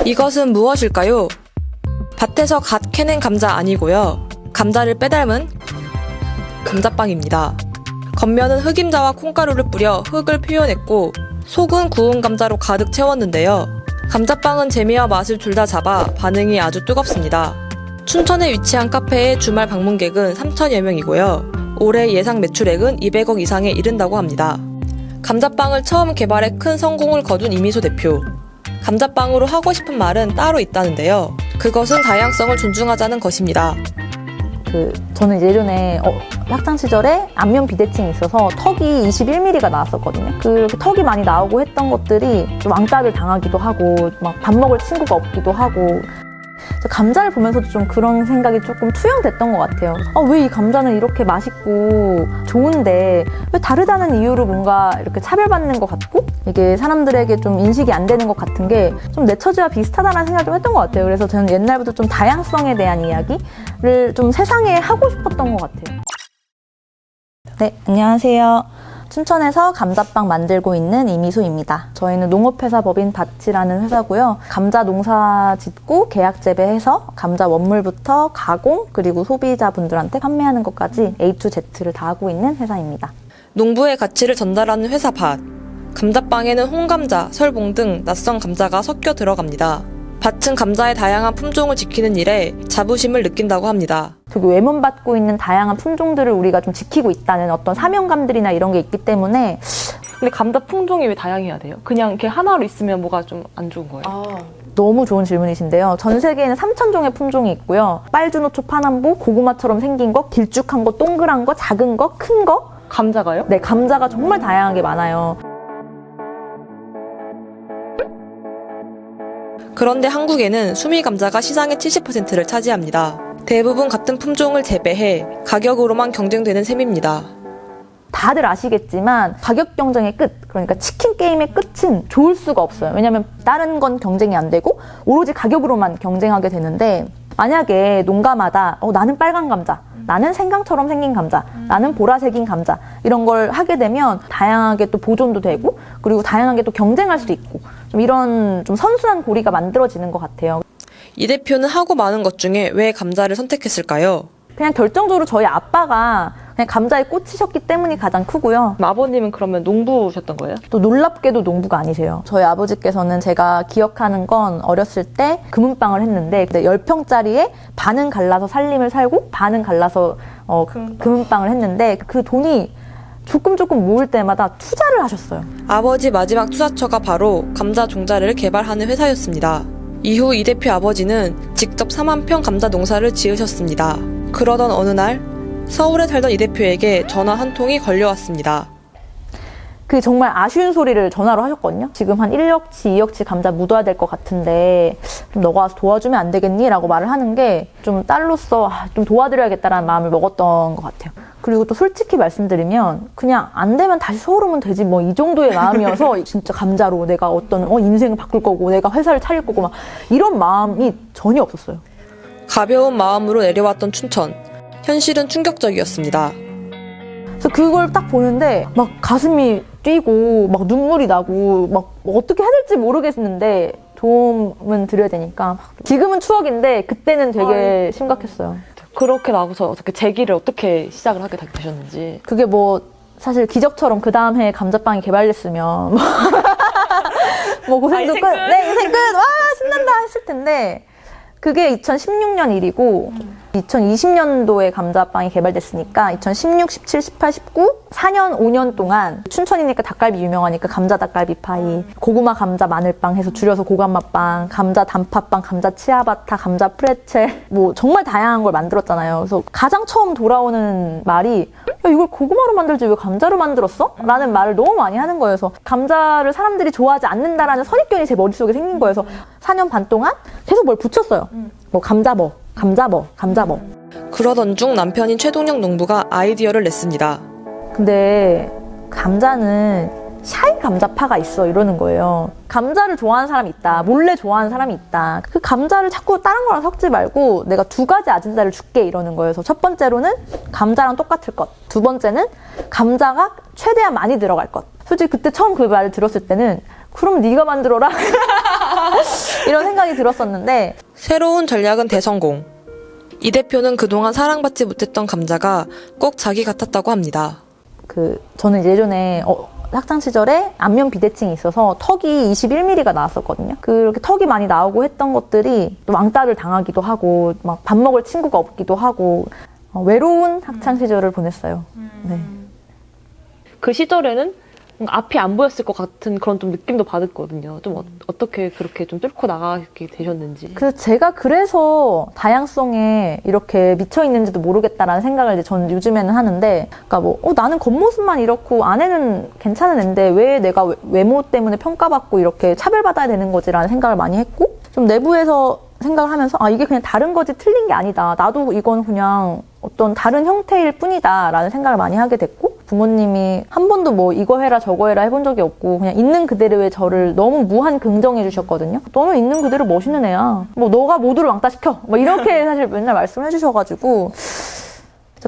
이것은 무엇일까요? 밭에서 갓 캐낸 감자 아니고요. 감자를 빼닮은 감자빵입니다. 겉면은 흑임자와 콩가루를 뿌려 흙을 표현했고 속은 구운 감자로 가득 채웠는데요. 감자빵은 재미와 맛을 둘 다 잡아 반응이 아주 뜨겁습니다. 춘천에 위치한 카페의 주말 방문객은 3,000여 명이고요. 올해 예상 매출액은 200억 이상에 이른다고 합니다. 감자빵을 처음 개발해 큰 성공을 거둔 이미소 대표. 감자빵으로 하고 싶은 말은 따로 있다는데요. 그것은 다양성을 존중하자는 것입니다. 저는 예전에 학창 시절에 안면 비대증이 있어서 턱이 21mm가 나왔었거든요. 그 턱이 많이 나오고 했던 것들이 좀 왕따를 당하기도 하고 막 밥 먹을 친구가 없기도 하고 감자를 보면서도 좀 그런 생각이 조금 투영됐던 것 같아요. 왜 이 감자는 이렇게 맛있고 좋은데 왜 다르다는 이유로 뭔가 이렇게 차별받는 것 같고 이게 사람들에게 좀 인식이 안 되는 것 같은 게 좀 내 처지와 비슷하다는 생각을 좀 했던 것 같아요. 그래서 저는 옛날부터 좀 다양성에 대한 이야기를 좀 세상에 하고 싶었던 것 같아요. 네, 안녕하세요. 춘천에서 감자빵 만들고 있는 이미소입니다. 저희는 농업회사 법인 밭이라는 회사고요. 감자 농사 짓고 계약 재배해서 감자 원물부터 가공 그리고 소비자분들한테 판매하는 것까지 A to Z를 다 하고 있는 회사입니다. 농부의 가치를 전달하는 회사 밭. 감자빵에는 홍감자, 설봉 등 낯선 감자가 섞여 들어갑니다. 밭은 감자의 다양한 품종을 지키는 일에 자부심을 느낀다고 합니다. 되게 외면받고 있는 다양한 품종들을 우리가 좀 지키고 있다는 어떤 사명감들이나 이런 게 있기 때문에. 근데 감자 품종이 왜 다양해야 돼요? 그냥 이렇게 하나로 있으면 뭐가 좀 안 좋은 거예요? 너무 좋은 질문이신데요. 전 세계에는 3,000종의 품종이 있고요. 빨주노초 파남보, 고구마처럼 생긴 거, 길쭉한 거, 동그란 거, 작은 거, 큰 거. 감자가요? 네, 감자가 정말 다양하게 많아요. 그런데 한국에는 수미 감자가 시장의 70%를 차지합니다. 대부분 같은 품종을 재배해 가격으로만 경쟁되는 셈입니다. 다들 아시겠지만 가격 경쟁의 끝, 그러니까 치킨 게임의 끝은 좋을 수가 없어요. 왜냐하면 다른 건 경쟁이 안 되고 오로지 가격으로만 경쟁하게 되는데 만약에 농가마다 나는 빨간 감자, 나는 생강처럼 생긴 감자, 나는 보라색인 감자 이런 걸 하게 되면 다양하게 또 보존도 되고 그리고 다양하게 또 경쟁할 수도 있고 좀 이런 좀 선순환 고리가 만들어지는 것 같아요. 이 대표는 하고 많은 것 중에 왜 감자를 선택했을까요? 그냥 결정적으로 저희 아빠가 그냥 감자에 꽂히셨기 때문이 가장 크고요. 아버님은 그러면 농부셨던 거예요? 또 놀랍게도 농부가 아니세요. 저희 아버지께서는 제가 기억하는 건 어렸을 때 금은방을 했는데 10평짜리에 반은 갈라서 살림을 살고 반은 갈라서 금은방을 했는데 그 돈이 조금 모을 때마다 투자를 하셨어요. 아버지 마지막 투자처가 바로 감자 종자를 개발하는 회사였습니다. 이후 이 대표 아버지는 직접 4만 평 감자 농사를 지으셨습니다. 그러던 어느 날 서울에 살던 이 대표에게 전화 한 통이 걸려왔습니다. 그 정말 아쉬운 소리를 전화로 하셨거든요. 지금 한 1억치, 2억치 감자 묻어야 될 것 같은데 좀 너가 와서 도와주면 안 되겠니? 라고 말을 하는 게 좀 딸로서 좀 도와드려야겠다라는 마음을 먹었던 것 같아요. 그리고 또 솔직히 말씀드리면 그냥 안 되면 다시 서울 오면 되지 뭐 이 정도의 마음이어서 진짜 감자로 내가 어떤 인생을 바꿀 거고 내가 회사를 차릴 거고 막 이런 마음이 전혀 없었어요. 가벼운 마음으로 내려왔던 춘천. 현실은 충격적이었습니다. 그래서 그걸 딱 보는데 막 가슴이 뛰고 막 눈물이 나고 막 어떻게 해야 될지 모르겠는데 도움은 드려야 되니까 지금은 추억인데 그때는 되게 심각했어요. 그렇게 나고서 어떻게 재기를 어떻게 시작을 하게 되셨는지. 그게 뭐 사실 기적처럼 그 다음 해에 감자빵이 개발됐으면 뭐 고생도 끝! 네, 인생 끝! 와 신난다 했을 텐데 그게 2016년 일이고 2020년도에 감자빵이 개발됐으니까 2016, 17, 18, 19 4년, 5년 동안 춘천이니까 닭갈비 유명하니까 감자 닭갈비 파이, 고구마 감자 마늘빵 해서 줄여서 고감마빵, 감자 단팥빵, 감자 치아바타, 감자 프레첼 뭐 정말 다양한 걸 만들었잖아요. 그래서 가장 처음 돌아오는 말이 야 이걸 고구마로 만들지 왜 감자로 만들었어? 라는 말을 너무 많이 하는 거예요. 그래서 감자를 사람들이 좋아하지 않는다라는 선입견이 제 머릿속에 생긴 거예요. 그래서 4년 반 동안 계속 뭘 붙였어요. 뭐 감자버, 감자버, 감자버. 그러던 중 남편인 최동영 농부가 아이디어를 냈습니다. 근데 감자는 샤인 감자파가 있어 이러는 거예요. 감자를 좋아하는 사람이 있다. 몰래 좋아하는 사람이 있다. 그 감자를 자꾸 다른 거랑 섞지 말고 내가 2가지 아젠다를 줄게 이러는 거예요. 그래서 첫 번째로는 감자랑 똑같을 것. 두 번째는 감자가 최대한 많이 들어갈 것. 솔직히 그때 처음 그 말을 들었을 때는 그럼 네가 만들어라 이런 생각이 생각이 들었었는데 새로운 전략은 대성공. 이 대표는 그동안 사랑받지 못했던 감자가 꼭 자기 같았다고 합니다. 저는 예전에 학창 시절에 안면 비대칭이 있어서 턱이 21mm가 나왔었거든요. 그렇게 턱이 많이 나오고 했던 것들이 또 왕따를 당하기도 하고 막 밥 먹을 친구가 없기도 하고 외로운 학창 시절을 보냈어요. 네. 그 시절에는 뭔가 앞이 안 보였을 것 같은 그런 좀 느낌도 받았거든요. 좀 어떻게 그렇게 좀 뚫고 나가게 되셨는지. 제가 그래서 다양성에 이렇게 미쳐 있는지도 모르겠다라는 생각을 이제 저는 요즘에는 하는데, 그러니까 나는 겉모습만 이렇고 안에는 괜찮은 앤데 왜 내가 외모 때문에 평가받고 이렇게 차별받아야 되는 거지라는 생각을 많이 했고, 좀 내부에서 생각을 하면서 이게 그냥 다른 거지 틀린 게 아니다. 나도 이건 그냥 어떤 다른 형태일 뿐이다라는 생각을 많이 하게 됐고, 부모님이 한 번도 이거 해라 저거 해라 해본 적이 없고 그냥 있는 그대로의 저를 너무 무한 긍정해 주셨거든요. 너는 있는 그대로 멋있는 애야. 너가 모두를 왕따시켜. 이렇게 사실 맨날 말씀해 주셔가지고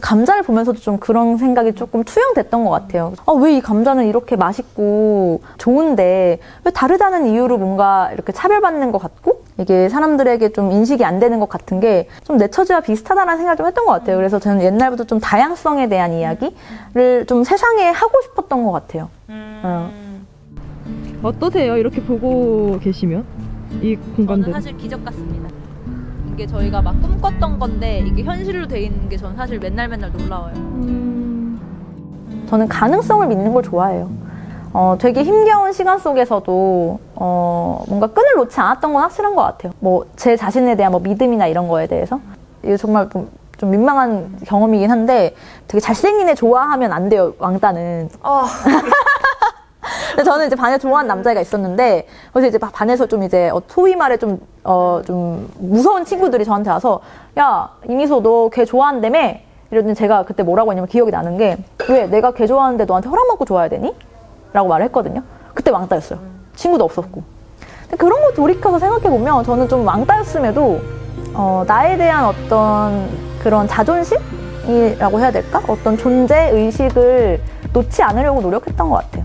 감자를 보면서도 좀 그런 생각이 조금 투영됐던 것 같아요. 왜 이 감자는 이렇게 맛있고 좋은데 왜 다르다는 이유로 뭔가 이렇게 차별받는 것 같고 이게 사람들에게 좀 인식이 안 되는 것 같은 게 좀 내 처지와 비슷하다는 생각을 좀 했던 것 같아요. 그래서 저는 옛날부터 좀 다양성에 대한 이야기를 좀 세상에 하고 싶었던 것 같아요. 어떠세요? 이렇게 보고 계시면 이 공간들. 저는 사실 기적 같습니다. 이게 저희가 막 꿈꿨던 건데 이게 현실로 돼 있는 게 저는 사실 맨날 놀라워요. 저는 가능성을 믿는 걸 좋아해요. 되게 힘겨운 시간 속에서도 뭔가 끈을 놓지 않았던 건 확실한 것 같아요. 제 자신에 대한 믿음이나 이런 거에 대해서. 이게 정말 좀 민망한 경험이긴 한데 되게 잘생긴 애 좋아하면 안 돼요, 왕따는. 근데 저는 이제 반에 좋아하는 남자애가 있었는데 그래서 이제 반에서 좀 이제 소위 말해 좀 무서운 친구들이 저한테 와서 야 이미소 너 걔 좋아한다며? 이러더니 제가 그때 뭐라고 했냐면 기억이 나는 게 왜 내가 걔 좋아하는데 너한테 허락 받고 좋아해야 되니? 라고 말을 했거든요. 그때 왕따였어요. 친구도 없었고. 근데 그런 거 돌이켜서 생각해보면 저는 좀 왕따였음에도 나에 대한 어떤 그런 자존심이라고 해야 될까? 어떤 존재 의식을 놓지 않으려고 노력했던 것 같아요.